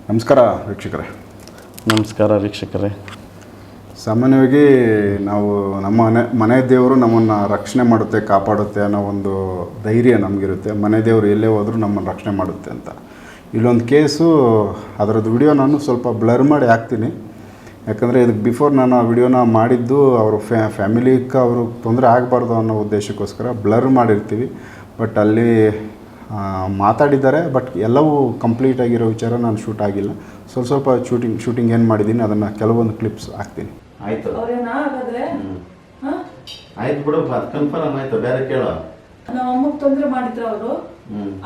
ನಮಸ್ಕಾರ ವೀಕ್ಷಕರೇ. ನಮಸ್ಕಾರ ವೀಕ್ಷಕರೇ. ಸಾಮಾನ್ಯವಾಗಿ ನಾವು ನಮ್ಮ ಮನೆ ದೇವರು ನಮ್ಮನ್ನು ರಕ್ಷಣೆ ಮಾಡುತ್ತೆ, ಕಾಪಾಡುತ್ತೆ ಅನ್ನೋ ಒಂದು ಧೈರ್ಯ ನಮಗಿರುತ್ತೆ. ಮನೆ ದೇವರು ಎಲ್ಲೇ ಹೋದರೂ ನಮ್ಮನ್ನು ರಕ್ಷಣೆ ಮಾಡುತ್ತೆ ಅಂತ. ಇಲ್ಲೊಂದು ಕೇಸು, ಅದರದ್ದು ವಿಡಿಯೋ ನಾನು ಸ್ವಲ್ಪ ಬ್ಲರ್ ಮಾಡಿ ಹಾಕ್ತೀನಿ. ಯಾಕಂದರೆ ಇದಕ್ಕೆ ಬಿಫೋರ್ ನಾನು ಆ ವಿಡಿಯೋನ ಮಾಡಿದ್ದು ಅವರು ಫ್ಯಾಮಿಲಿಗೆ ಅವ್ರಿಗೆ ತೊಂದರೆ ಆಗಬಾರ್ದು ಅನ್ನೋ ಉದ್ದೇಶಕ್ಕೋಸ್ಕರ ಬ್ಲರ್ ಮಾಡಿರ್ತೀವಿ. ಬಟ್ ಅಲ್ಲಿ ಮಾತಾಡಿದ್ದಾರೆ, ಬಟ್ ಎಲ್ಲವೂ ಕಂಪ್ಲೀಟ್ ಆಗಿರೋ ವಿಚಾರ ನಾನು ಶೂಟ್ ಆಗಿಲ್ಲ. ಸ್ವಲ್ಪ ಶೂಟಿಂಗ್ ಏನು ಮಾಡಿದ್ದೀನಿ ಅದನ್ನು ಕೆಲವೊಂದು ಕ್ಲಿಪ್ಸ್ ಹಾಕ್ತೀನಿ. ಆಯ್ತು ಆಯ್ತು ಬಿಡು, ಕನ್ಫರ್ಮ್ ಆಯ್ತು. ಬೇರೆ ಕೇಳೋ. ನಮ್ಮ ಅಮ್ಮಗೆ ತೊಂದರೆ ಮಾಡಿದ್ರು ಅವರು,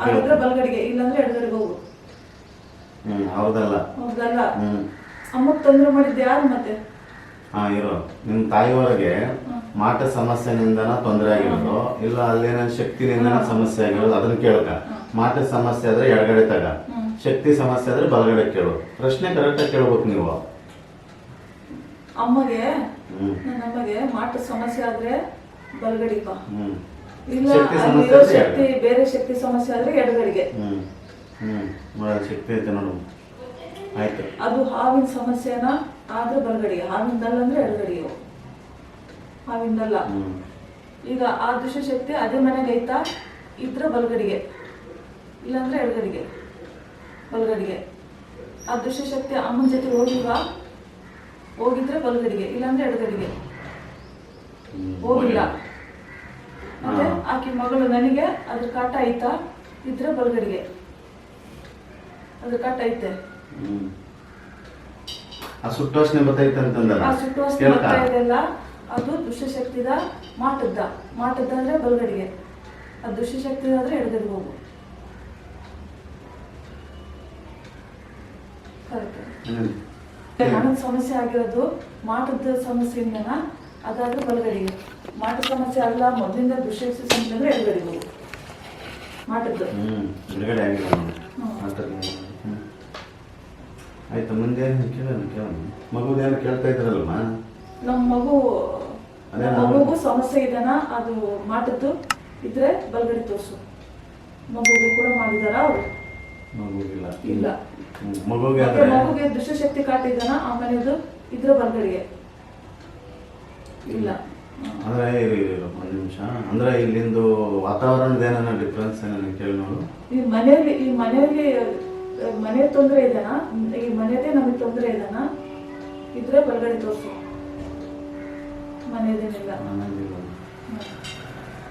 ಹಾಗಾದ್ರೆ ಬಲಗಡೆಗೆ ಇಲ್ಲಾಂದ್ರೆ ಎಡಗಡೆಗೆ ಹೋಗು. ಹೌದಲ್ಲ ಹೌದಲ್ಲ, ಅಮ್ಮಗೆ ತೊಂದರೆ ಮಾಡಿದ್ದು ಯಾರು ಮತ್ತೆ? ಇರೋ ನಿಮ್ಮ ತಾಯಿಯವರೆಗೆ ಮಾಟ ಸಮಸ್ಯೆನಿಂದನ ತೊಂದರೆ ಆಗಿರೋದು, ಇಲ್ಲ ಅಲ್ಲೇನ ಶಕ್ತಿನಿಂದನ ಸಮಸ್ಯೆ ಆಗಿರೋದು, ಅದನ್ನ ಕೇಳಕ. ಮಾಟ ಸಮಸ್ಯೆ ಆದ್ರೆ ಎಡಗಡೆ ತಗ, ಶಕ್ತಿ ಸಮಸ್ಯೆ ಆದ್ರೆ ಬಲಗಡೆ ಕೇಳು. ಪ್ರಶ್ನೆ ಕರೆಕ್ಟಾಗಿ ಕೇಳ್ಬೇಕು ನೀವು. ಅಮ್ಮಗೆ, ನನ್ನ ಅಮ್ಮಗೆ ಮಾಟ ಸಮಸ್ಯೆ ಆದ್ರೆ ಬಲಗಡೆಗೆ ಬಾ, ಇಲ್ಲ ಶಕ್ತಿ ಬೇರೆ ಶಕ್ತಿ ಸಮಸ್ಯೆ ಆದ್ರೆ ಎಡಗಡೆಗೆ. ಶಕ್ತಿ ಐತೆ ನೋಡು. ಆಯ್ತು. ಅದು ಹಾವಿನ ಸಮಸ್ಯೆನ ಆದ್ರೆ ಬಲಗಡೆಗೆ, ಹಾವಿಂದಲ್ಲ ಅಂದ್ರೆ ಎಡಗಡೆಗೆ. ಹಾವಿಂದಲ್ಲ. ಈಗ ಆ ದುಷ್ಟಶಕ್ತಿ ಅದೇ ಮನೆಗೆ ಐತಾ ಇದ್ರೆ ಬಲಗಡೆಗೆ, ಇಲ್ಲಾಂದ್ರೆ ಎಡಗಡೆಗೆ. ಬಲಗಡೆಗೆ ಆ ದುಷ್ಟಶಕ್ತಿ ಅಮ್ಮನ ಜೊತೆ ಹೋಗಿದ್ರೆ ಬಲಗಡೆಗೆ, ಇಲ್ಲಾಂದ್ರೆ ಎಡಗಡೆಗೆ. ಹೋಗಿಲ್ಲ ಮತ್ತೆ ಆಕಿ ಮಗಳು ನನಗೆ ಅದ್ರ ಕಾಟ ಐತಾ ಇದ್ರೆ ಬಲಗಡೆಗೆ, ಅದ್ರ ಕಾಟ ಐತೆ. ಆ ಸುಟ್ಟೋಷ್ಣೆ ಬರ್ತೈತೆ ಅಂತಂದಲ್ಲ, ಆ ಸುಟ್ಟೋಷ್ಣೆ ಬರ್ತಾ ಇದೆಲ್ಲ ಅದು ದುಷ್ಟಶಕ್ತಿದ ಮಾಟದ್ದ ಅಂದ್ರೆ ಬಲಗಡೆಗೆ, ಅದು ದುಷ್ಟಶಕ್ತಿದ ಆದ್ರೆ ಎಡಗಡೆಗೆ ಹೋಗು. ಹಣದ ಸಮಸ್ಯೆ ಆಗಿರೋದು ಮಾಟದ ಸಮಸ್ಯೆಯಿಂದನ, ಅದಾದ್ರೆ ಬಲಗಡೆಗೆ. ಮಾಟ ಸಮಸ್ಯೆ ಅಲ್ಲ, ಮೊದಲಿಂದ ದುಷ್ಟಶಕ್ತಿ ಸಮಸ್ಯೆ ಅಂದ್ರೆ ಎಡಗಡೆಗೆ ಹೋಗು. ಮಾಟದ್ದು ಆಯ್ತು. ಮುಂದೆ ಕೇಳೋಣ. ಮಗುದೇನು ಕೇಳ್ತಾ ಇದ್ರಲ್ಮ? ನಮ್ಮ ಮಗುಗೂ ಸಮಸ್ಯೆ ಇದೆನಾ, ಅದು ಮಾಟದ್ದು ಇದ್ರೆ ಬಲಗಡೆ ತೋರ್ಸು. ಮಗುಗೆ ಕೂಡ ಮಾಡಿದಾರ ಅವರು? ಮಗುಗಿಲ್ಲ. ಇಲ್ಲ. ಮಗುಗೆ ದುಷ್ಟಶಕ್ತಿ ಕಾಟಿದಾನ ಆಮೇಲೆ ಇದ್ರೆ ಬಲಗಡೆಗೆ ಇಲ್ಲ. ಅಂದ್ರೆ ಒಂದು ನಿಮಿಷ, ಅಂದ್ರೆ ಇಲ್ಲಿಂದು ವಾತಾವರಣದ ಏನ ಡಿಫ್ರೆನ್ಸ್ ಏನ ಕೇಳಿ ನೋಡು. ಈ ಮನೆಯಲ್ಲಿ ಮನೆ ತೊಂದರೆ ಇದೆನಾ, ಈ ಮನೆಯದೇ ನಮಗೆ ತೊಂದರೆ ಇದೆನಾ ಇದ್ರೆ ಬಲಗಡೆ ತೋರ್ಸು. ಮನೆಯದೇನಿಲ್ಲ.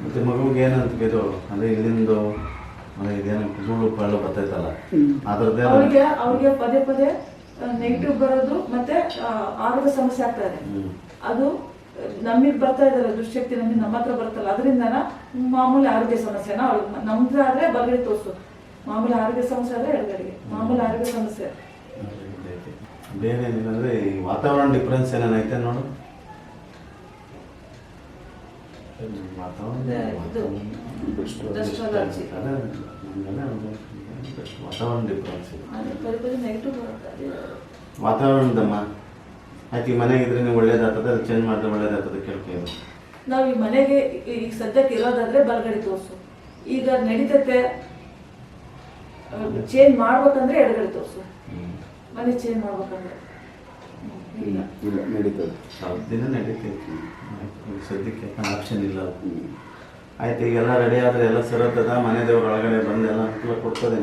ಮತ್ತೆ ಮಗುಗೆ ಏನಂತ ಇದು ಅಂದ್ರೆ ಇಲ್ಲಿಂದು ಇದೇನು ಧೂಳು ಪಳ್ಳು ಬರ್ತೈತಲ್ಲ, ಅದ್ರದ್ದೇ ಅವ್ರಿಗೆ ಪದೇ ಪದೇ ನೆಗೆಟಿವ್ ಬರೋದು, ಮತ್ತೆ ಆರೋಗ್ಯ ಸಮಸ್ಯೆ ಆಗ್ತಾ ಇದೆ. ಅದು ನಮಗ್ ಬರ್ತಾ ಇದಲ್ಲ ದುಶ್ಶಕ್ತಿ, ನಮ್ಮ ಹತ್ರ ಬರ್ತಲ್ಲ, ಅದರಿಂದನ ಮಾಮೂಲಿ ಆರೋಗ್ಯ ಸಮಸ್ಯೆನ ಅವ್ರಿಗೆ. ನಮ್ದು ಆದ್ರೆ ಬಲಗಡೆ ತೋರ್ಸು, ಮಾಮೂಲಿ ಆರೋಗ್ಯ ಸಮಸ್ಯೆ ಆದ್ರೆ ಎಡಗಡೆಗೆ. ಮಾಮೂಲಿ ಆರೋಗ್ಯ ಸಮಸ್ಯೆ ಬೇರೆ ಏನಿಲ್ಲ ಅಂದ್ರೆ ಈ ವಾತಾವರಣ ಡಿಫ್ರೆನ್ಸ್ ಏನೇನೈತೆ ನೋಡು. ವಾತಾವರಣ ಡಿಫ್ರೆನ್ಸ್ ವಾತಾವರಣದಮ್ಮ. ಆಯ್ತು, ಈ ಮನೆಗೆ ಇದ್ರೆ ನೀವು ಒಳ್ಳೇದಾಗ್ತದೆ, ಅದು ಚೇಂಜ್ ಮಾಡಿದ್ರೆ ಒಳ್ಳೇದಾಗ್ತದೆ ಕೇಳ್ಕೊಂಡು. ನಾವು ಈ ಮನೆಗೆ ಈಗ ಸದ್ಯಕ್ಕೆ ಇರೋದಾದ್ರೆ ಬಲಗಡೆ ತೋರ್ಸು. ಈಗ ನಡೀತತೆ ಚೇಂಜ್ ಮಾಡ್ಬೇಕಂದ್ರೆ ಎಡಗಡೆ ತೋರ್ಸು. ಮನೆ ಚೇಂಜ್ ಮಾಡ್ಬೇಕಂದ್ರೆ ಇಲ್ಲ ನಡೀತದೆ, ಸ್ವಲ್ಪ ದಿನ ನಡೀತೈತಿ. ಸದ್ಯಕ್ಕೆ ಆಪ್ಷನ್ ಇಲ್ಲ. ಆಯ್ತು, ಈಗೆಲ್ಲ ರೆಡಿ ಆದ್ರೆ ಎಲ್ಲ ಸರತ್ತದ, ಮನೆ ದೇವ್ರ ಒಳಗಡೆ ಬಂದು ಎಲ್ಲ ಅನುಕೂಲ ಕೊಡ್ತದೆ.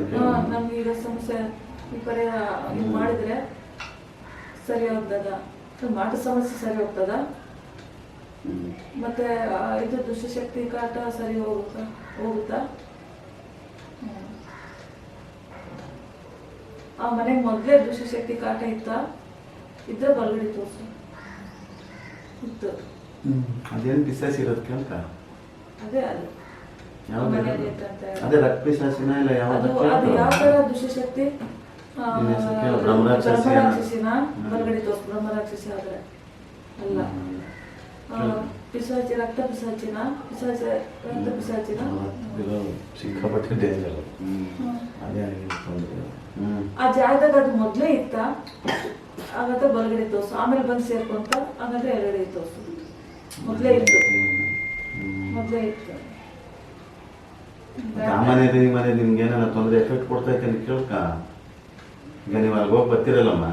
ನಮ್ಗೆ ಈಗ ಸಮಸ್ಯೆ ಈ ಕಡೆ ಮಾಡಿದ್ರೆ ಸರಿ ಹೋಗ್ತದ, ಮಾಟ ಸಮಸ್ಯೆ ಸರಿ ಹೋಗ್ತದ, ಮತ್ತೆ ಇದು ದುಷ್ಟಶಕ್ತಿ ಕಾಟ ಸರಿ ಹೋಗುತ್ತಾ. ಆ ಮನೆಗೆ ಮೊದಲೇ ದುಷ್ಟಶಕ್ತಿ ಕಾಟ ಇದ್ರೆ ಬಲಗಡೆ ತೋರ್ಸು. ಇತ್ತು ಅದೇನು ಪಿಸಾಸಿ ಇರೋದು ಕೇಳ್ಕ. ಅದೇ ಅದು ಅದೇ ರಕ್ತ ಪಿಸಾಸಿನ ಇಲ್ಲ ಅದು ಯಾವ ತರ ದುಷ್ಟಶಕ್ತಿ? ಬ್ರಹ್ಮರಾಕ್ಷಸಿನ ಬಲಗಡೆ ತೋರ್ಸು. ಬ್ರಹ್ಮರಾಕ್ಷಸಿ ಆದ್ರೆ ಅಲ್ಲ, ಪಿಸಾಚಿ ರಕ್ತ ಪಿಸಾಚಿನ ರಕ್ತ ಪಿಸಾಚಿನ ಸಿಕ್ಕಾಪಟ್ಟೆ ಡೇಂಜರ್. ಆ ಜಾಗದಾಗ ಅದು ಮೊದ್ಲೇ ಇತ್ತ, ಹಾಗಾದ್ರೆ ಬಲಗಡೆ ತೋರ್ಸು. ಆಮೇಲೆ ಬಂದು ಸೇರ್ಕೊಂತ ಹಾಗಾದ್ರೆ ಎಡಗಡೆ ತೋರ್ಸು. ಮೊದ್ಲೇ ಇತ್ತು. ಆ ಮನೆ ನಿಮ್ಗೆ ಏನಾರ ತೊಂದರೆ ಎಫೆಕ್ಟ್ ಕೊಡ್ತೈತೆ ಅಂತ ಕೇಳ್ಕ. ಈಗ ನೀವು ಅಲ್ಲಿಗೆ ಹೋಗಿ ಬರ್ತಿರಲ್ಲಮ್ಮ,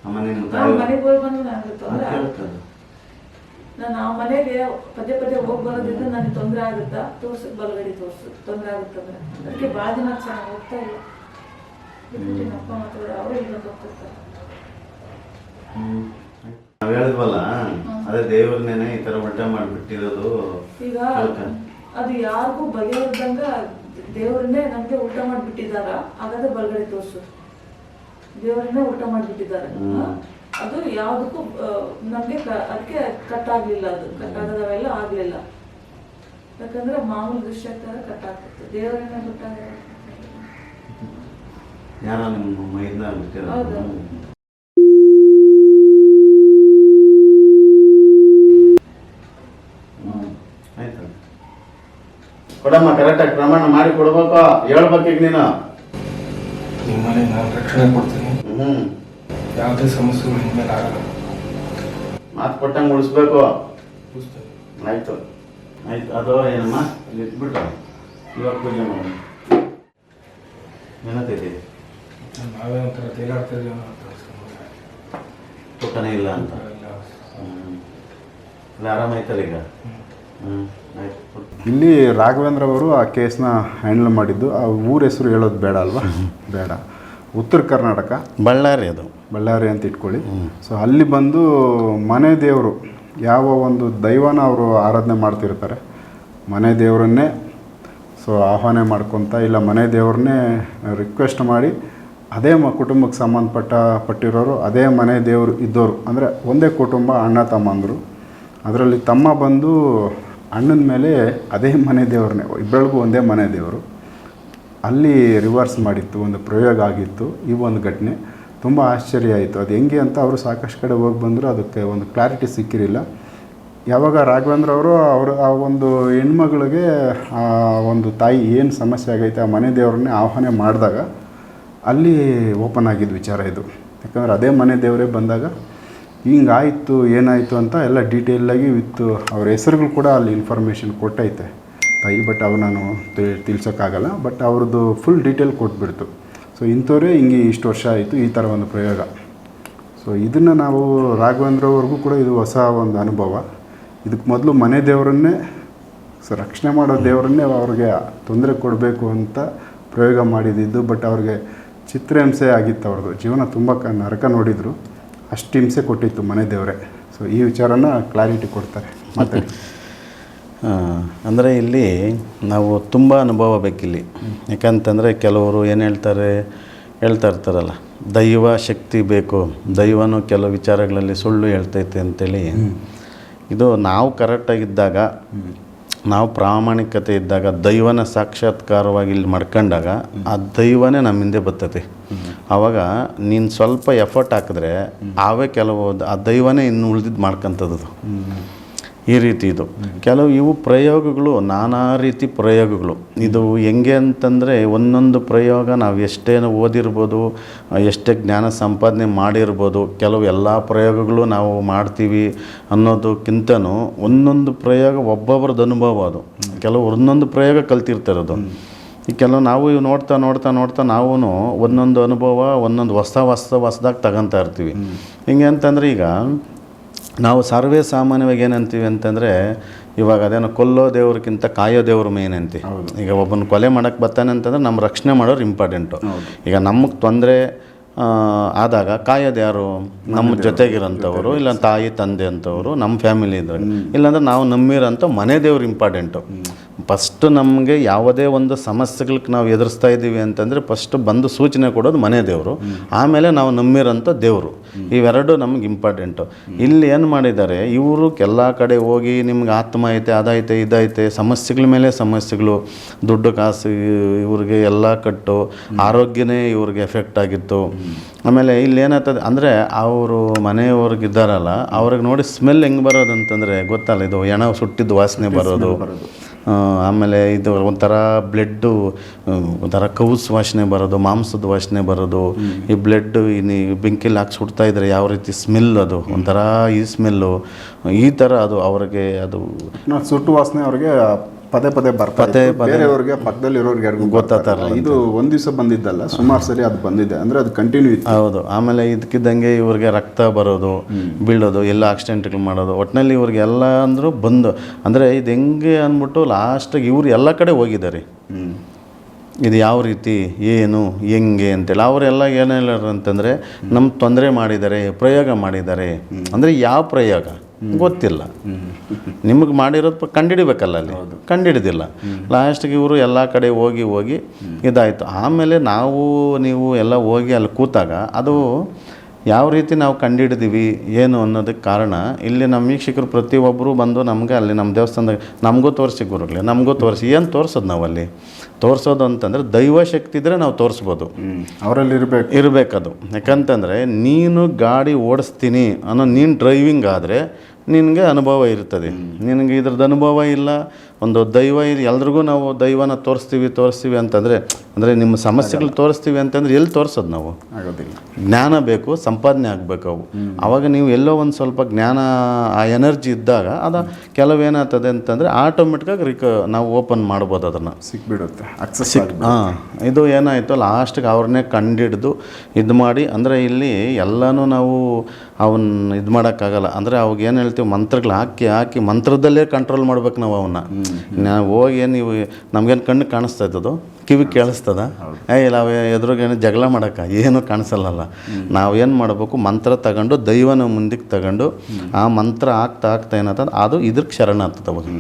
ಅಮ್ಮ ನಿಮ್ಮ ನಾವು ತಾಯಿ ಮನೆಗೆ ಹೋಗಿ ಬಂದು ನನಗೆ ತೊಂದರೆ ಕೇಳ್ತಾರೆ. ನಾನು ಆ ಮನೆಗೆ ಪದೇ ಪದೇ ಹೋಗಿ ಬರೋದ್ರಿಂದ ನನಗೆ ತೊಂದರೆ ಆಗುತ್ತಾ, ತೋರ್ಸಕ್ ಬಲಗಡೆ ತೊಂದರೆ ಆಗುತ್ತಂದ್ರೆ ಅದಕ್ಕೆ ಭಾಳ ದಿನ ಚೆನ್ನಾಗಿ ಹೋಗ್ತಾ ಇಲ್ಲ. ಬಿಟ್ಬಿಟ್ಟು ಅಪ್ಪ ಮಾತಾಡೋದು ಅವರೇ ಇಲ್ಲ ಹೋಗ್ತಿರ್ತಾರೆ. ನಾವ್ ಹೇಳಿದ್ವಲ್ಲ, ಅದೇ ದೇವ್ರನ್ನೇನೆ ಈ ತರ ಉಲ್ಟಾ ಮಾಡ್ಬಿಟ್ಟಿರೋದು. ಈಗ ಅದು ಯಾರಿಗೂ ಬಗೆಹರಿದಂಗ ದೇವರನ್ನೇ ನಮ್ಗೆ ಊಟ ಮಾಡಿಬಿಟ್ಟಿದಾರ. ಹಾಗಾದ್ರೆ ಬಲಗಡೆ ತೋರ್ಸು, ದೇವರನ್ನೇ ಊಟ ಮಾಡಿಬಿಟ್ಟಿದ್ದಾರೆ. ಅದು ಯಾವುದಕ್ಕೂ ನಮ್ಗೆ ಅದಕ್ಕೆ ಕಟ್ಟಾಗ್ಲಿಲ್ಲ, ಅದು ಕಟ್ಟಾಗದವೆಲ್ಲ ಆಗ್ಲಿಲ್ಲ. ಯಾಕಂದ್ರೆ ಮಾಮೂಲಿ ದೃಶ್ಯ ಕಟ್ಟಾಗ್ತಿತ್ತು, ದೇವರನ್ನೇ ಬಿಟ್ಟಾಗ. ಯಾರೋ ನಿಮ್ಮ ಮೈದ್ನ ಹೌದು. ಆಯ್ತು ಕೊಡಮ್ಮ, ಕರೆಕ್ಟಾಗಿ ಪ್ರಮಾಣ ಮಾಡಿ ಕೊಡ್ಬೇಕು, ಹೇಳ್ಬೇಕು ಈಗ ನೀನು. ನಿಮ್ಮನೆ ನಾನು ರಕ್ಷಣೆ ಕೊಡ್ತೀನಿ. ಯಾವುದೇ ಸಮಸ್ಯೆಗಳು ನಿಮ್ಮೇಲೆ ಆಗಲ್ಲ. ಮಾತು ಕೊಟ್ಟಂಗೆ ಉಳಿಸ್ಬೇಕು. ಉಳಿಸ್ತೇನೆ. ಆಯ್ತು ಆಯ್ತು. ಅದು ಏನಮ್ಮ ಇಲ್ಲಿ ಇಟ್ಬಿಟ್ಟು ಇವಾಗ ಪೂಜೆ ಮಾಡಿ ಏನಂತೈತಿ, ನಾವೇ ಒಂಥರ ತೇಲಾಡ್ತಾ ಇದ್ದೀವಿ ಅಂತ ಊಟನೇ ಇಲ್ಲ ಅಂತ. ಇಲ್ಲ ಆರಾಮಾಯ್ತಲ್ಲ ಈಗ? ಆಯ್ತು. ಇಲ್ಲಿ ರಾಘವೇಂದ್ರ ಅವರು ಆ ಕೇಸ್ನ ಹ್ಯಾಂಡಲ್ ಮಾಡಿದ್ದು. ಆ ಊರ ಹೆಸರು ಹೇಳೋದು ಬೇಡ ಅಲ್ವಾ? ಬೇಡ. ಉತ್ತರ ಕರ್ನಾಟಕ, ಬಳ್ಳಾರಿ ಅದು. ಬಳ್ಳಾರಿ ಅಂತ ಇಟ್ಕೊಳ್ಳಿ. ಸೊ ಅಲ್ಲಿ ಬಂದು ಮನೆ ದೇವರು, ಯಾವ ಒಂದು ದೈವನ ಅವರು ಆರಾಧನೆ ಮಾಡ್ತಿರ್ತಾರೆ, ಮನೆ ದೇವರನ್ನೇ ಸೊ ಆಹ್ವಾನ ಮಾಡ್ಕೊತ, ಇಲ್ಲ ಮನೆ ದೇವ್ರನ್ನೇ ರಿಕ್ವೆಸ್ಟ್ ಮಾಡಿ, ಅದೇ ಕುಟುಂಬಕ್ಕೆ ಪಟ್ಟಿರೋರು, ಅದೇ ಮನೆ ದೇವರು ಇದ್ದವರು, ಅಂದರೆ ಒಂದೇ ಕುಟುಂಬ, ಅಣ್ಣ ತಮ್ಮಂದರು. ಅದರಲ್ಲಿ ತಮ್ಮ ಬಂದು ಅಣ್ಣನ ಮೇಲೆ ಅದೇ ಮನೆ ದೇವ್ರನ್ನೇ, ಇಬ್ಬರಿಗೂ ಒಂದೇ ಮನೆ ದೇವರು, ಅಲ್ಲಿ ರಿವರ್ಸ್ ಮಾಡಿತ್ತು, ಒಂದು ಪ್ರಯೋಗ ಆಗಿತ್ತು. ಈ ಒಂದು ಘಟನೆ ತುಂಬ ಆಶ್ಚರ್ಯ ಆಯಿತು. ಅದು ಹೆಂಗೆ ಅಂತ ಅವರು ಸಾಕಷ್ಟು ಕಡೆ ಹೋಗಿ ಬಂದರು, ಅದಕ್ಕೆ ಒಂದು ಕ್ಲಾರಿಟಿ ಸಿಕ್ಕಿರಲಿಲ್ಲ. ಯಾವಾಗ ರಾಘವೇಂದ್ರ ಅವರು ಆ ಒಂದು ಹೆಣ್ಮಗಳಿಗೆ ಆ ಒಂದು ತಾಯಿ ಏನು ಸಮಸ್ಯೆ ಆಗೈತೆ ಆ ಮನೆ ದೇವ್ರನ್ನೇ ಆಹ್ವಾನ ಮಾಡಿದಾಗ ಅಲ್ಲಿ ಓಪನ್ ಆಗಿದ್ದು ವಿಚಾರ ಇದು. ಯಾಕಂದರೆ ಅದೇ ಮನೆ ದೇವರೇ ಬಂದಾಗ ಹಿಂಗಾಯಿತು ಏನಾಯಿತು ಅಂತ ಎಲ್ಲ ಡೀಟೇಲಾಗಿ ವಿತ್ ಅವ್ರ ಹೆಸರುಗಳು ಕೂಡ ಅಲ್ಲಿ ಇನ್ಫಾರ್ಮೇಷನ್ ಕೊಟ್ಟೈತೆ ತಾಯಿ. ಬಟ್ ಅವು ನಾನು ತಿಳ್ಸೋಕ್ಕಾಗಲ್ಲ. ಬಟ್ ಅವ್ರದ್ದು ಫುಲ್ ಡೀಟೇಲ್ ಕೊಟ್ಬಿಡ್ತು. ಸೊ ಇಂಥವರೇ ಹಿಂಗೆ ಇಷ್ಟು ವರ್ಷ ಆಯಿತು ಈ ಥರ ಒಂದು ಪ್ರಯೋಗ. ಸೊ ಇದನ್ನು ನಾವು ರಾಘವೇಂದ್ರ ಅವ್ರಿಗೂ ಕೂಡ ಇದು ಹೊಸ ಒಂದು ಅನುಭವ. ಇದಕ್ಕೆ ಮೊದಲು ಮನೆ ದೇವರನ್ನೇ ರಕ್ಷಣೆ ಮಾಡೋ ದೇವರನ್ನೇ ಅವ್ರಿಗೆ ತೊಂದರೆ ಕೊಡಬೇಕು ಅಂತ ಪ್ರಯೋಗ ಮಾಡಿದ್ದು. ಬಟ್ ಅವ್ರಿಗೆ ಚಿತ್ರಹಿಂಸೆ ಆಗಿತ್ತು, ಅವ್ರದ್ದು ಜೀವನ ತುಂಬ ನರಕ ನೋಡಿದರು, ಅಷ್ಟು ಹಿಂಸೆ ಕೊಟ್ಟಿತ್ತು ಮನೆ ದೇವರೇ. ಸೊ ಈ ವಿಚಾರನ ಕ್ಲಾರಿಟಿ ಕೊಡ್ತಾರೆ ಮಾತಾಡಿ. ಅಂದರೆ ಇಲ್ಲಿ ನಾವು ತುಂಬ ಅನುಭವ ಬೇಕಿಲ್ಲಿ. ಯಾಕಂತಂದರೆ ಕೆಲವರು ಏನು ಹೇಳ್ತಾ ಇರ್ತಾರಲ್ಲ, ದೈವ ಶಕ್ತಿ ಬೇಕು, ದೈವನೂ ಕೆಲವು ವಿಚಾರಗಳಲ್ಲಿ ಸುಳ್ಳು ಹೇಳ್ತೈತೆ ಅಂತೇಳಿ. ಇದು ನಾವು ಕರೆಕ್ಟಾಗಿದ್ದಾಗ, ನಾವು ಪ್ರಾಮಾಣಿಕತೆ ಇದ್ದಾಗ, ದೈವನ ಸಾಕ್ಷಾತ್ಕಾರವಾಗಿ ಇಲ್ಲಿ ಮಾಡ್ಕೊಂಡಾಗ ಆ ದೈವನೇ ನಮ್ಮ ಹಿಂದೆ ಬರ್ತೈತಿ. ಆವಾಗ ನೀನು ಸ್ವಲ್ಪ ಎಫರ್ಟ್ ಹಾಕಿದ್ರೆ ಆವೇ ಕೆಲವು ಆ ದೈವನೇ ಇನ್ನು ಉಳಿದಿದ್ದು ಮಾಡ್ಕೊಂಥದ್ದು. ಈ ರೀತಿ ಇದು ಕೆಲವು ಇವು ಪ್ರಯೋಗಗಳು, ನಾನಾ ರೀತಿ ಪ್ರಯೋಗಗಳು. ಇದು ಹೆಂಗೆ ಅಂತಂದರೆ ಒಂದೊಂದು ಪ್ರಯೋಗ ನಾವು ಎಷ್ಟೇನು ಓದಿರ್ಬೋದು, ಎಷ್ಟೇ ಜ್ಞಾನ ಸಂಪಾದನೆ ಮಾಡಿರ್ಬೋದು, ಕೆಲವು ಎಲ್ಲ ಪ್ರಯೋಗಗಳು ನಾವು ಮಾಡ್ತೀವಿ ಅನ್ನೋದಕ್ಕಿಂತನೂ ಒಂದೊಂದು ಪ್ರಯೋಗ ಒಬ್ಬೊಬ್ರದ್ದು ಅನುಭವ. ಅದು ಕೆಲವು ಒಂದೊಂದು ಪ್ರಯೋಗ ಕಲ್ತಿರ್ತಾರದು. ಈ ಕೆಲವು ನಾವು ಇವು ನೋಡ್ತಾ ನಾವು ಒಂದೊಂದು ಅನುಭವ, ಒಂದೊಂದು ಹೊಸದಾಗಿ ತಗೊತಾ ಇರ್ತೀವಿ. ಹಿಂಗೆ ಅಂತಂದರೆ ಈಗ ನಾವು ಸರ್ವೇ ಸಾಮಾನ್ಯವಾಗಿ ಏನಂತೀವಿ ಅಂತಂದರೆ, ಇವಾಗ ಅದೇನೋ ಕೊಲ್ಲೋ ದೇವ್ರಿಗಿಂತ ಕಾಯೋ ದೇವ್ರ ಮೇನ್ ಅಂತೀವಿ. ಈಗ ಒಬ್ಬನ ಕೊಲೆ ಮಾಡೋಕ್ಕೆ ಬರ್ತಾನೆ ಅಂತಂದರೆ ನಮ್ಮ ರಕ್ಷಣೆ ಮಾಡೋರು ಇಂಪಾರ್ಟೆಂಟು. ಈಗ ನಮಗೆ ತೊಂದರೆ ಆದಾಗ ಕಾಯೋದು ಯಾರು? ನಮ್ಮ ಜೊತೆಗಿರೋಂಥವ್ರು, ಇಲ್ಲ ತಾಯಿ ತಂದೆ ಅಂತವರು, ನಮ್ಮ ಫ್ಯಾಮಿಲಿ ಇದ್ರಾಗ. ಇಲ್ಲಾಂದ್ರೆ ನಾವು ನಂಬಿರೋಂಥ ಮನೆ ದೇವ್ರು ಇಂಪಾರ್ಟೆಂಟು. ಫಸ್ಟು ನಮಗೆ ಯಾವುದೇ ಒಂದು ಸಮಸ್ಯೆಗಳಿಗೆ ನಾವು ಎದುರಿಸ್ತಾ ಇದ್ದೀವಿ ಅಂತಂದರೆ ಫಸ್ಟು ಬಂದು ಸೂಚನೆ ಕೊಡೋದು ಮನೆ ದೇವರು, ಆಮೇಲೆ ನಾವು ನಂಬಿರೋಂಥ ದೇವರು. ಇವೆರಡು ನಮ್ಗೆ ಇಂಪಾರ್ಟೆಂಟು. ಇಲ್ಲಿ ಏನು ಮಾಡಿದ್ದಾರೆ ಇವರು, ಎಲ್ಲ ಕಡೆ ಹೋಗಿ ನಿಮ್ಗೆ ಆತ್ಮ ಐತೆ, ಅದೈತೆ, ಇದೈತೆ, ಸಮಸ್ಯೆಗಳ ಮೇಲೆ ಸಮಸ್ಯೆಗಳು, ದುಡ್ಡು ಕಾಸು ಇವ್ರಿಗೆ ಎಲ್ಲ ಕಟ್ಟು, ಆರೋಗ್ಯನೇ ಇವ್ರಿಗೆ ಎಫೆಕ್ಟ್ ಆಗಿತ್ತು. ಆಮೇಲೆ ಇಲ್ಲಿ ಏನಾಗ್ತದೆ ಅಂದರೆ ಅವರು ಮನೆಯವ್ರಿಗಿದ್ದಾರಲ್ಲ, ಅವ್ರಿಗೆ ನೋಡಿ ಸ್ಮೆಲ್ ಹೆಂಗೆ ಬರೋದು ಅಂತಂದರೆ ಗೊತ್ತಲ್ಲ, ಇದು ಹೆಣ ಸುಟ್ಟಿದ್ದು ವಾಸನೆ ಬರೋದು. ಆಮೇಲೆ ಇದು ಒಂಥರ ಬ್ಲಡ್ಡು, ಒಂಥರ ಕೌಸ್ ವಾಸನೆ ಬರೋದು, ಮಾಂಸದ ವಾಸನೆ ಬರೋದು. ಈ ಬ್ಲಡ್ ಬೆಂಕಿಲಿ ಹಾಕಿ ಸುಡ್ತಾ ಇದ್ರೆ ಯಾವ ರೀತಿ ಸ್ಮೆಲ್, ಅದು ಒಂಥರ ಈ ಸ್ಮೆಲ್ಲು, ಈ ಥರ ಅದು ಅವ್ರಿಗೆ ಅದು ಸುಟ್ಟು ವಾಸನೆ ಅವ್ರಿಗೆ ಪದೇ ಪದೇ ಬರ್ತಾ ಇತ್ತು. ಬೇರೆಯವ್ರಿಗೆ ಪಕ್ಕದಲ್ಲಿ ಇರೋರಿಗೆ ಯಾರಿಗೂ ಗೊತ್ತಾಗ್ತಾ ಇರಲ್ಲ. ಇದು ಒಂದು ದಿವಸ ಬಂದಿದ್ದಲ್ಲ, ಸುಮಾರು ಸರಿ ಅದು ಬಂದಿದೆ, ಅಂದರೆ ಅದು ಕಂಟಿನ್ಯೂ ಇತ್ತು. ಹೌದು. ಆಮೇಲೆ ಇದಕ್ಕಿದ್ದಂಗೆ ಇವ್ರಿಗೆ ರಕ್ತ ಬರೋದು, ಬೀಳೋದು, ಎಲ್ಲ ಆಕ್ಸಿಡೆಂಟ್ಗಳು ಮಾಡೋದು, ಒಟ್ಟಿನಲ್ಲಿ ಇವ್ರಿಗೆ ಎಲ್ಲ ಅಂದರೂ ಬಂದು, ಅಂದರೆ ಇದು ಹೆಂಗೆ ಅಂದ್ಬಿಟ್ಟು ಲಾಸ್ಟಿಗೆ ಇವ್ರು ಎಲ್ಲ ಕಡೆ ಹೋಗಿದ್ದಾರೆ. ಇದು ಯಾವ ರೀತಿ ಏನು ಹೆಂಗೆ ಅಂತೇಳಿ ಅವರೆಲ್ಲ ಏನು ಹೇಳೋರು ಅಂತಂದರೆ ನಮ್ಮ ತೊಂದರೆ ಮಾಡಿದ್ದಾರೆ, ಪ್ರಯೋಗ ಮಾಡಿದ್ದಾರೆ. ಅಂದರೆ ಯಾವ ಪ್ರಯೋಗ ಗೊತ್ತಿಲ್ಲ, ನಿಮಗೆ ಮಾಡಿರೋದು ಕಂಡಿಡಿಬೇಕಲ್ಲ, ಅಲ್ಲಿ ಕಂಡಿಡಿದಿಲ್ಲ. ಲಾಸ್ಟಿಗೆ ಇವರು ಎಲ್ಲ ಕಡೆ ಹೋಗಿ ಹೋಗಿ ಇದಾಯಿತು. ಆಮೇಲೆ ನೀವು ಎಲ್ಲ ಹೋಗಿ ಅಲ್ಲಿ ಕೂತಾಗ ಅದು ಯಾವ ರೀತಿ ನಾವು ಕಂಡುಹಿಡಿದೀವಿ ಏನು ಅನ್ನೋದಕ್ಕೆ ಕಾರಣ ಇಲ್ಲಿ ನಮ್ಮ ವೀಕ್ಷಕರು ಪ್ರತಿಯೊಬ್ಬರು ಬಂದು ನಮಗೆ ಅಲ್ಲಿ ನಮ್ಮ ದೇವಸ್ಥಾನದಾಗ ನಮಗೂ ತೋರಿಸಿ, ಗುರುಗಳೇ ನಮಗೂ ತೋರಿಸಿ. ಏನು ತೋರಿಸೋದು ನಾವು ಅಲ್ಲಿ ತೋರಿಸೋದು ಅಂತಂದರೆ ದೈವ ಶಕ್ತಿ ಇದ್ದರೆ ನಾವು ತೋರಿಸ್ಬೋದು, ಅವರಲ್ಲಿ ಇರಬೇಕದು. ಯಾಕಂತಂದರೆ ನೀನು ಗಾಡಿ ಓಡಿಸ್ತೀನಿ ಅನ್ನೋ ನೀನು ಡ್ರೈವಿಂಗ್ ಆದರೆ ನಿನಗೆ ಅನುಭವ ಇರ್ತದೆ. ನಿನಗೆ ಇದ್ರದ್ದು ಅನುಭವ ಇಲ್ಲ, ಒಂದು ದೈವ ಇದು. ಎಲ್ರಿಗೂ ನಾವು ದೈವನ ತೋರಿಸ್ತೀವಿ ಅಂತಂದರೆ, ಅಂದರೆ ನಿಮ್ಮ ಸಮಸ್ಯೆಗಳು ತೋರಿಸ್ತೀವಿ ಅಂತಂದರೆ ಎಲ್ಲಿ ತೋರಿಸೋದು ನಾವು? ಆಗೋದಿಲ್ಲ. ಜ್ಞಾನ ಬೇಕು, ಸಂಪಾದನೆ ಆಗಬೇಕು ಅವು. ಆವಾಗ ನೀವು ಎಲ್ಲೋ ಒಂದು ಸ್ವಲ್ಪ ಜ್ಞಾನ, ಆ ಎನರ್ಜಿ ಇದ್ದಾಗ ಅದು ಕೆಲವೇನಾಗ್ತದೆ ಅಂತಂದರೆ ಆಟೋಮೆಟಿಕ್ಕಾಗಿ ನಾವು ಓಪನ್ ಮಾಡ್ಬೋದು, ಅದನ್ನು ಸಿಕ್ಬಿಡುತ್ತೆ, ಅಕ್ಸೆಸ್. ಇದು ಏನಾಯಿತು ಲಾಸ್ಟಿಗೆ ಅವ್ರನ್ನೇ ಕಂಡಿಡಿದು ಇದು ಮಾಡಿ, ಅಂದರೆ ಇಲ್ಲಿ ಎಲ್ಲನೂ ನಾವು ಅವನ್ನ ಇದು ಮಾಡೋಕ್ಕಾಗಲ್ಲ. ಅಂದರೆ ಅವಾಗ ಏನು ಹೇಳ್ತೀವಿ, ಮಂತ್ರಗಳು ಹಾಕಿ ಮಂತ್ರದಲ್ಲೇ ಕಂಟ್ರೋಲ್ ಮಾಡ್ಬೇಕು ನಾವು ಅವನ್ನ. ನಾವು ಹೋಗಿ ನೀವು ನಮಗೇನು ಕಣ್ಣು ಕಾಣಿಸ್ತಾ ಇದ್ದದು, ಕಿವಿ ಕೇಳಿಸ್ತದ? ನಾವು ಎದುರುಗೇನು ಜಗಳ ಮಾಡೋಕ್ಕೆ ಏನು ಕಾಣಿಸಲ್ಲ. ನಾವೇನು ಮಾಡಬೇಕು, ಮಂತ್ರ ತಗೊಂಡು ದೈವನ ಮುಂದಕ್ಕೆ ತಗೊಂಡು ಆ ಮಂತ್ರ ಆಗ್ತಾ ಏನಂತಂದ್ರೆ ಅದು ಇದಕ್ಕೆ ಶರಣ ಆಗ್ತದೆ.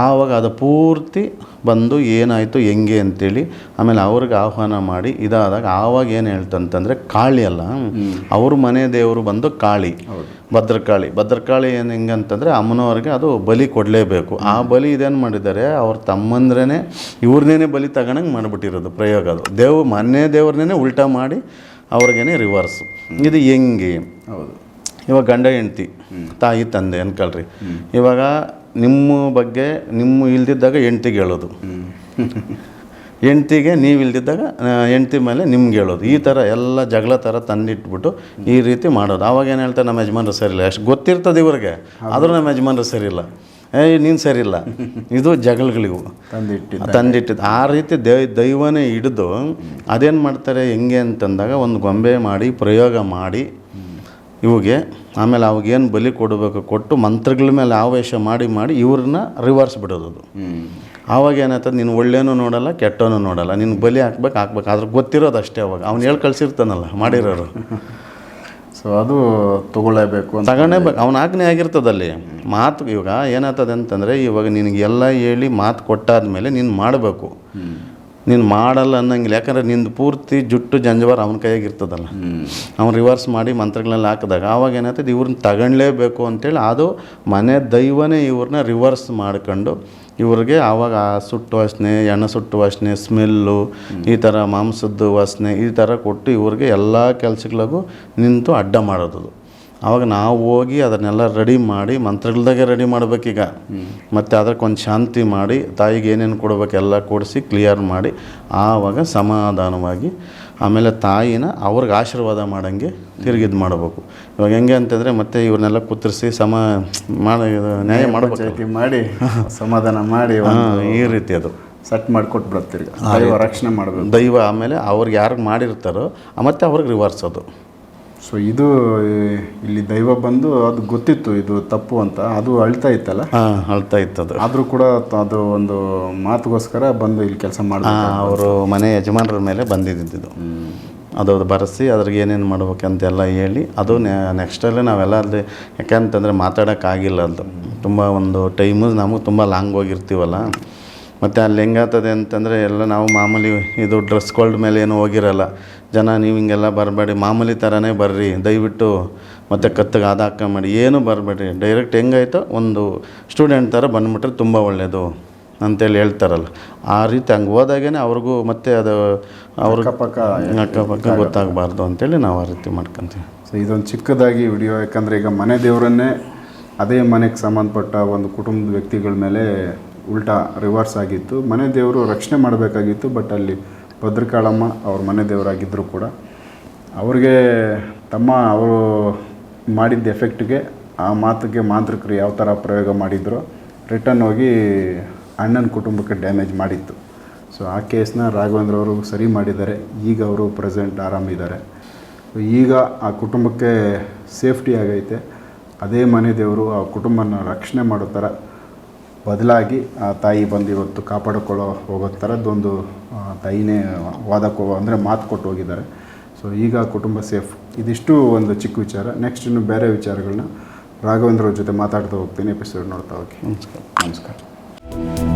ಆವಾಗ ಅದು ಪೂರ್ತಿ ಬಂದು ಏನಾಯಿತು ಹೆಂಗೆ ಅಂತೇಳಿ ಆಮೇಲೆ ಅವ್ರಿಗೆ ಆಹ್ವಾನ ಮಾಡಿ ಇದಾದಾಗ ಆವಾಗ ಏನು ಹೇಳ್ತಂತಂದರೆ ಕಾಳಿ ಅಲ್ಲ, ಅವ್ರ ಮನೆ ದೇವರು ಬಂದು ಕಾಳಿ, ಭದ್ರಕಾಳಿ ಏನು ಹೆಂಗಂತಂದರೆ ಅಮ್ಮನವ್ರಿಗೆ ಅದು ಬಲಿ ಕೊಡಲೇಬೇಕು. ಆ ಬಲಿ ಇದೇನು ಮಾಡಿದ್ದಾರೆ, ಅವ್ರ ತಮ್ಮಂದ್ರೇ ಇವ್ರನ್ನೇ ಬಲಿ ತಗೊಂಡಂಗೆ ಮಾಡಿಬಿಟ್ಟಿರೋದು ಪ್ರಯೋಗ. ಅದು ಮನೆ ದೇವ್ರನ್ನೇ ಉಲ್ಟಾ ಮಾಡಿ ಅವ್ರಿಗೇನೆ ರಿವರ್ಸು. ಇದು ಹೆಂಗೆ? ಹೌದು. ಇವಾಗ ಗಂಡ ಹೆಂಡ್ತಿ, ತಾಯಿ ತಂದೆ ಅನ್ಕೊಳ್ರಿ. ಇವಾಗ ನಿಮ್ಮ ಬಗ್ಗೆ ಇಲ್ದಿದ್ದಾಗ ಹೆಂಡ್ತಿಗೆ ಹೇಳೋದು, ಹೆಂಡ್ತಿಗೆ ನೀವು ಇಲ್ದಿದ್ದಾಗ ಹೆಂಡ್ತಿ ಮೇಲೆ ನಿಮ್ಗೆ ಹೇಳೋದು. ಈ ಥರ ಎಲ್ಲ ಜಗಳ ಥರ ತಂದಿಟ್ಬಿಟ್ಟು ಈ ರೀತಿ ಮಾಡೋದು. ಆವಾಗ ಏನು ಹೇಳ್ತಾರೆ, ನಮ್ಮ ಯಜಮಾನ್ರು ಸರಿಯಿಲ್ಲ. ಅಷ್ಟು ಗೊತ್ತಿರ್ತದೆ ಇವ್ರಿಗೆ, ಆದರೂ ನಮ್ಮ ಯಜಮಾನ್ರು ಸರಿಯಿಲ್ಲ, ನೀನು ಸರಿಯಿಲ್ಲ. ಇದು ಜಗಳಗಳಿವು ತಂದಿಟ್ಟಿದ್ದು. ಆ ರೀತಿ ದೈವನೇ ಹಿಡಿದು ಅದೇನು ಮಾಡ್ತಾರೆ ಹೆಂಗೆ ಅಂತಂದಾಗ ಒಂದು ಗೊಂಬೆ ಮಾಡಿ ಪ್ರಯೋಗ ಮಾಡಿ ಇವಿಗೆ, ಆಮೇಲೆ ಅವಾಗೇನು ಬಲಿ ಕೊಡಬೇಕು ಕೊಟ್ಟು ಮಂತ್ರಗಳ ಮೇಲೆ ಆವೇಶ ಮಾಡಿ ಇವ್ರನ್ನ ರಿವರ್ಸ್ ಬಿಡೋದು. ಆವಾಗ ಏನಾಗ್ತದೆ, ನೀನು ಒಳ್ಳೇನೂ ನೋಡಲ್ಲ ಕೆಟ್ಟವನು ನೋಡಲ್ಲ, ನಿನ್ನ ಬಲಿ ಹಾಕ್ಬೇಕು ಆದ್ರೆ ಗೊತ್ತಿರೋದು ಅಷ್ಟೇ. ಅವಾಗ ಅವ್ನು ಹೇಳಿ ಕಳಿಸಿರ್ತಾನಲ್ಲ ಮಾಡಿರೋರು. ಸೊ ಅದು ತಗೊಳ್ಳೇಬೇಕು, ತಗೊಳ್ಳೇಬೇಕು. ಅವನ ಆಜ್ಞೆ ಆಗಿರ್ತದಲ್ಲಿ ಮಾತು. ಇವಾಗ ಏನಾಗ್ತದೆ ಅಂತಂದರೆ, ಇವಾಗ ನಿನಗೆಲ್ಲ ಹೇಳಿ ಮಾತು ಕೊಟ್ಟಾದ್ಮೇಲೆ ನೀನು ಮಾಡಬೇಕು. ನೀನು ಮಾಡಲ್ಲ ಅನ್ನಂಗಿಲ್ಲ. ಯಾಕಂದರೆ ನಿಂದು ಪೂರ್ತಿ ಜುಟ್ಟು ಜಂಜವಾರ ಅವನ ಕೈಯಾಗಿರ್ತದಲ್ಲ. ಅವ್ನು ರಿವರ್ಸ್ ಮಾಡಿ ಮಂತ್ರಗಳೆಲ್ಲ ಹಾಕಿದಾಗ ಆವಾಗ ಏನಾಗ್ತದೆ, ಇವ್ರನ್ನ ತಗೊಳ್ಳೇಬೇಕು ಅಂತೇಳಿ ಅದು ಮನೆ ದೈವನೇ ಇವ್ರನ್ನ ರಿವರ್ಸ್ ಮಾಡ್ಕೊಂಡು ಇವ್ರಿಗೆ ಆವಾಗ ಆ ಸುಟ್ಟು ವಾಸನೆ, ಎಣ್ಣೆ ಸುಟ್ಟು ವಾಸನೆ, ಸ್ಮೆಲ್ಲು, ಈ ಥರ ಮಾಂಸದ್ದು ವಾಸನೆ ಈ ಥರ ಕೊಟ್ಟು ಇವ್ರಿಗೆ ಎಲ್ಲ ಕೆಲಸಗಳಿಗೂ ನಿಂತು ಅಡ್ಡ ಮಾಡೋದು. ಆವಾಗ ನಾವು ಹೋಗಿ ಅದನ್ನೆಲ್ಲ ರೆಡಿ ಮಾಡಿ ಮಂತ್ರಗಳ್ದಾಗೆ ರೆಡಿ ಮಾಡಬೇಕೀಗ. ಮತ್ತು ಅದಕ್ಕೊಂದು ಶಾಂತಿ ಮಾಡಿ ತಾಯಿಗೆ ಏನೇನು ಕೊಡಬೇಕು ಎಲ್ಲ ಕೊಡಿಸಿ ಕ್ಲಿಯರ್ ಮಾಡಿ ಆವಾಗ ಸಮಾಧಾನವಾಗಿ ಆಮೇಲೆ ತಾಯಿನ ಅವ್ರಿಗೆ ಆಶೀರ್ವಾದ ಮಾಡೋಂಗೆ ತಿರುಗಿದ್ದು ಮಾಡಬೇಕು. ಇವಾಗ ಹೆಂಗೆ ಅಂತಂದರೆ ಮತ್ತೆ ಇವ್ರನ್ನೆಲ್ಲ ಕುತ್ತರಿಸಿ ನ್ಯಾಯ ಮಾಡಬೇಕು, ಮಾಡಿ ಸಮಾಧಾನ ಮಾಡಿ ಈ ರೀತಿ ಅದು ಸೆಟ್ ಮಾಡಿಕೊಟ್ಬಿಡ್ತೀರಿ. ದೈವ ರಕ್ಷಣೆ ಮಾಡಬೇಕು. ದೈವ ಆಮೇಲೆ ಅವ್ರಿಗೆ ಯಾರಿಗೆ ಮಾಡಿರ್ತಾರೋ ಮತ್ತು ಅವ್ರಿಗೆ ರಿವರ್ಸೋದು. ಸೊ ಇದು ಇಲ್ಲಿ ದೈವ ಬಂದು ಅದು ಗೊತ್ತಿತ್ತು ಇದು ತಪ್ಪು ಅಂತ, ಅದು ಅಳ್ತಾ ಇತ್ತಲ್ಲ. ಅಳ್ತಾ ಇತ್ತದು. ಆದರೂ ಕೂಡ ಅದು ಒಂದು ಮಾತುಗೋಸ್ಕರ ಬಂದು ಇಲ್ಲಿ ಕೆಲಸ ಮಾಡಿ ಅವರು ಮನೆ ಯಜಮಾನರ ಮೇಲೆ ಬಂದಿದ್ದು. ಅದು ಬರೆಸಿ ಅದ್ರಿಗೆ ಏನೇನು ಮಾಡ್ಬೇಕಂತೆಲ್ಲ ಹೇಳಿ ಅದು ನೆಕ್ಸ್ಟಲ್ಲೇ ನಾವೆಲ್ಲ ಅಲ್ಲಿ ಯಾಕೆಂತಂದರೆ ಮಾತಾಡೋಕ್ಕಾಗಿಲ್ಲ. ಅದು ತುಂಬ ಒಂದು ಟೈಮು ನಮಗೆ ತುಂಬ ಲಾಂಗ್ ಹೋಗಿರ್ತೀವಲ್ಲ. ಮತ್ತು ಅಲ್ಲಿ ಹೆಂಗಾಗ್ತದೆ ಅಂತಂದರೆ ಎಲ್ಲ ನಾವು ಮಾಮೂಲಿ ಇದು ಡ್ರೆಸ್ ಕೋಲ್ಡ್ ಮೇಲೆ ಏನೂ ಹೋಗಿರಲ್ಲ ಜನ. ನೀವು ಹಿಂಗೆಲ್ಲ ಬರಬೇಡಿ, ಮಾಮೂಲಿ ಥರನೇ ಬರ್ರಿ ದಯವಿಟ್ಟು, ಮತ್ತು ಕತ್ತಿಗೆ ಹಾಕ್ಕೊಂಬೇಡಿ, ಏನೂ ಬರಬೇಡಿ. ಡೈರೆಕ್ಟ್ ಹೆಂಗಾಯ್ತೋ ಒಂದು ಸ್ಟೂಡೆಂಟ್ ಥರ ಬಂದುಬಿಟ್ರೆ ತುಂಬ ಒಳ್ಳೆಯದು ಅಂತೇಳಿ ಹೇಳ್ತಾರಲ್ಲ. ಆ ರೀತಿ ಹಂಗೆ ಹೋದಾಗೇ ಅವ್ರಿಗೂ ಮತ್ತು ಅದು ಅವ್ರಿಗೆ ಅಕ್ಕಪಕ್ಕ ಗೊತ್ತಾಗಬಾರ್ದು ಅಂತೇಳಿ ನಾವು ಆ ರೀತಿ ಮಾಡ್ಕೊತೀವಿ. ಸೊ ಇದೊಂದು ಚಿಕ್ಕದಾಗಿ ವಿಡಿಯೋ, ಯಾಕಂದರೆ ಈಗ ಮನೆ ದೇವರನ್ನೇ ಅದೇ ಮನೆಗೆ ಸಂಬಂಧಪಟ್ಟ ಒಂದು ಕುಟುಂಬದ ವ್ಯಕ್ತಿಗಳ ಮೇಲೆ ಉಲ್ಟಾ ರಿವರ್ಸ್ ಆಗಿತ್ತು. ಮನೆ ದೇವರು ರಕ್ಷಣೆ ಮಾಡಬೇಕಾಗಿತ್ತು. ಬಟ್ ಅಲ್ಲಿ ಭದ್ರಕಾಳಮ್ಮ ಅವ್ರ ಮನೆ ದೇವರಾಗಿದ್ದರೂ ಕೂಡ ಅವ್ರಿಗೆ ಅವರು ಮಾಡಿದ್ದ ಎಫೆಕ್ಟ್ಗೆ ಆ ಮಾತಿಗೆ ಮಾಂತ್ರಿಕರು ಯಾವ ಥರ ಪ್ರಯೋಗ ಮಾಡಿದ್ರು ರಿಟರ್ನ್ ಹೋಗಿ ಅಣ್ಣನ ಕುಟುಂಬಕ್ಕೆ ಡ್ಯಾಮೇಜ್ ಮಾಡಿತ್ತು. ಸೊ ಆ ಕೇಸ್ನ ರಾಘವೇಂದ್ರ ಅವರು ಸರಿ ಮಾಡಿದ್ದಾರೆ. ಈಗ ಅವರು ಪ್ರೆಸೆಂಟ್ ಆರಾಮಿದ್ದಾರೆ. ಈಗ ಆ ಕುಟುಂಬಕ್ಕೆ ಸೇಫ್ಟಿ ಆಗೈತೆ. ಅದೇ ಮನೆ ದೇವರು ಆ ಕುಟುಂಬನ ರಕ್ಷಣೆ ಮಾಡೋ ಥರ ಬದಲಾಗಿ ಆ ತಾಯಿ ಬಂದು ಇವತ್ತು ಕಾಪಾಡಿಕೊಳ್ಳೋ ಹೋಗೋ ಥರದ್ದೊಂದು ತಾಯಿನೇ ವಾದಕ್ಕೆ ಅಂದರೆ ಮಾತು ಕೊಟ್ಟು ಹೋಗಿದ್ದಾರೆ. ಸೊ ಈಗ ಆ ಕುಟುಂಬ ಸೇಫ್. ಇದಿಷ್ಟು ಒಂದು ಚಿಕ್ಕ ವಿಚಾರ. ನೆಕ್ಸ್ಟ್ ಇನ್ನು ಬೇರೆ ವಿಚಾರಗಳನ್ನ ರಾಘವೇಂದ್ರ ಅವ್ರ ಜೊತೆ ಮಾತಾಡ್ತಾ ಹೋಗ್ತೀನಿ. ಎಪಿಸೋಡ್ ನೋಡ್ತಾ ಹೋಗಿ. ನಮಸ್ಕಾರ. ನಮಸ್ಕಾರ.